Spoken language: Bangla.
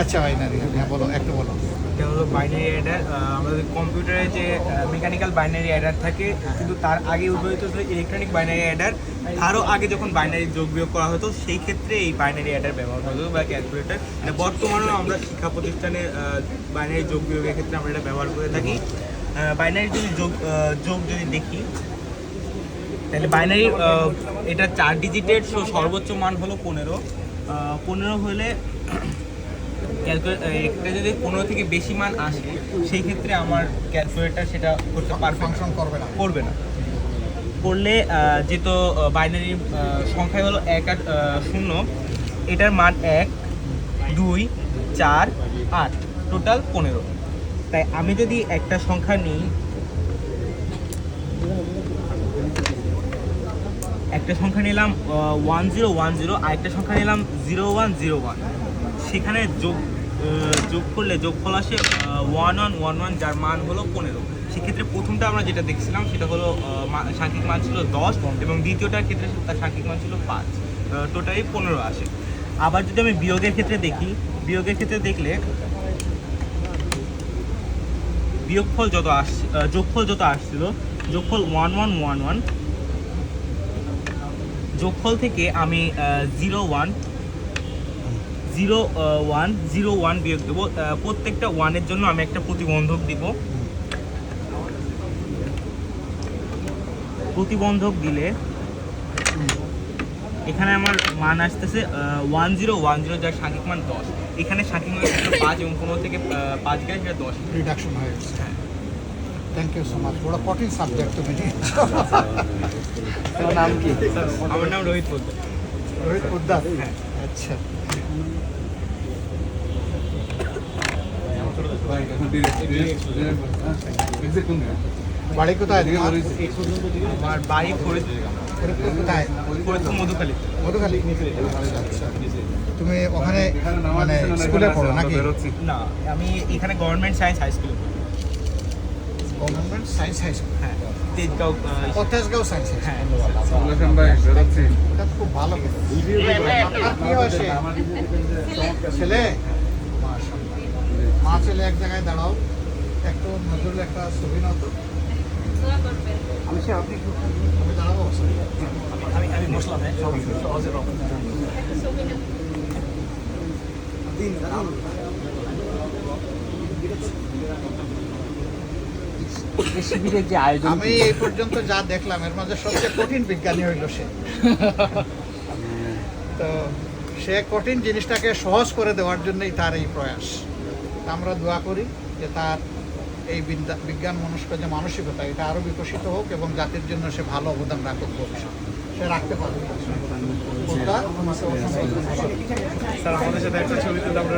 আচ্ছা বাইনারি, হ্যাঁ বলো, একটু বলো। এটা হলো বাইনারি অ্যাডার। আমাদের কম্পিউটারে যে মেকানিক্যাল বাইনারি অ্যাডার থাকে, কিন্তু তার আগে উদ্ভাবিত হতো ইলেকট্রনিক বাইনারি অ্যাডার। তারও আগে যখন বাইনারি যোগ বিয়োগ করা হতো, সেই ক্ষেত্রে এই বাইনারি অ্যাডার ব্যবহার হতো বা ক্যালকুলেটর। বর্তমানেও আমরা শিক্ষা প্রতিষ্ঠানে বাইনারি যোগ বিয়োগের ক্ষেত্রে আমরা এটা ব্যবহার করে থাকি। বাইনারি যদি যোগ যদি দেখি, তাহলে বাইনারি এটা 4 ডিজিটের, সর্বোচ্চ মান হলো 15। 15 হলে একটা যদি 15 থেকে বেশি মান আসে, সেই ক্ষেত্রে আমার ক্যালকুলেটর সেটা করতে ফাংশন করবে না। করলে যেহেতু বাইনারি সংখ্যা হলো 1 আর 0, এটার মান 1, 2, 4, 8, টোটাল 15। তাই আমি যদি একটা সংখ্যা নিই, একটা সংখ্যা নিলাম 1010, আর একটা সংখ্যা নিলাম 0101, সেখানে যোগ করলে যোগফল আসে 1111, যার মান হলো 15। সেক্ষেত্রে প্রথমটা আমরা যেটা দেখছিলাম সেটা হলো সাংখ্যিক মান ছিল 10, এবং দ্বিতীয়টার ক্ষেত্রে তার সাংখ্যিক মান ছিল 5, টোটালি 15 আসে। আবার যদি আমি বিয়োগের ক্ষেত্রে দেখি, বিয়োগের ক্ষেত্রে দেখলে বিয়োগফল যত আসছে, যোগফল যত আসছিল, যোগফল 1111, যোগফল থেকে আমি 0101 বিয়োগ দেবো। প্রত্যেকটা ওয়ানের জন্য আমি একটা প্রতিবন্ধক দিব। প্রতিবন্ধক দিলে এখানে আমার মান আসতেছে 1010, যার সাংখ্যিক মান 10। এখানে সাংখ্যিক মান ছিল 5, এবং 15 থেকে 5 গেলে সেটা 10 রিডাকশন হয়ে গেছে। হ্যাঁ, থ্যাংক ইউ সো মাচ। বড় কঠিন সাবজেক্ট তুমি নিয়েছো। তোমার নাম কি? আমার নাম রোহিত পোদ্দার। রোহিত পোদ্দার, হ্যাঁ, আচ্ছা। বাড়ি কোথায়? আমার বাড়ি ফরিদপুর কোথায়? মধুখালী। মধুখালী। আচ্ছা, তুমি ওখানে মানে স্কুলে পড়ো নাকি? না, আমি এখানে গভর্নমেন্ট সায়েন্স হাই স্কুলে। গভর্নমেন্ট সায়েন্স হাই স্কুল, হ্যাঁ, তেজগাঁও। তেজগাঁও সায়েন্স, হ্যাঁ, এটা খুব ভালো। আপনার কি হয় সে? ছেলে? মাশাআল্লাহ। মা ছেলে এক জায়গায় দাঁড়াও, একটু নজরুল একটা ছবি নাও তো। আমি দাঁড়াবো? আমি বসলাম। হ্যাঁ, শিবিরের যে আয়োজন, আমি এই পর্যন্ত যা দেখলাম এর মধ্যে সবচেয়ে কঠিন বিজ্ঞানী হইল সে। তো সে কঠিন জিনিসটাকে সহজ করে দেওয়ার জন্যই তার এই প্রয়াস। আমরা দোয়া করি যে তার এই বিজ্ঞান মনস্ক যে মানসিকতা, এটা আরও বিকশিত হোক এবং জাতির জন্য সে ভালো অবদান রাখুক ভবিষ্যতে। সে রাখতে পারবে। স্যার, আমাদের সাথে একটা ছবি তুলতে আমরা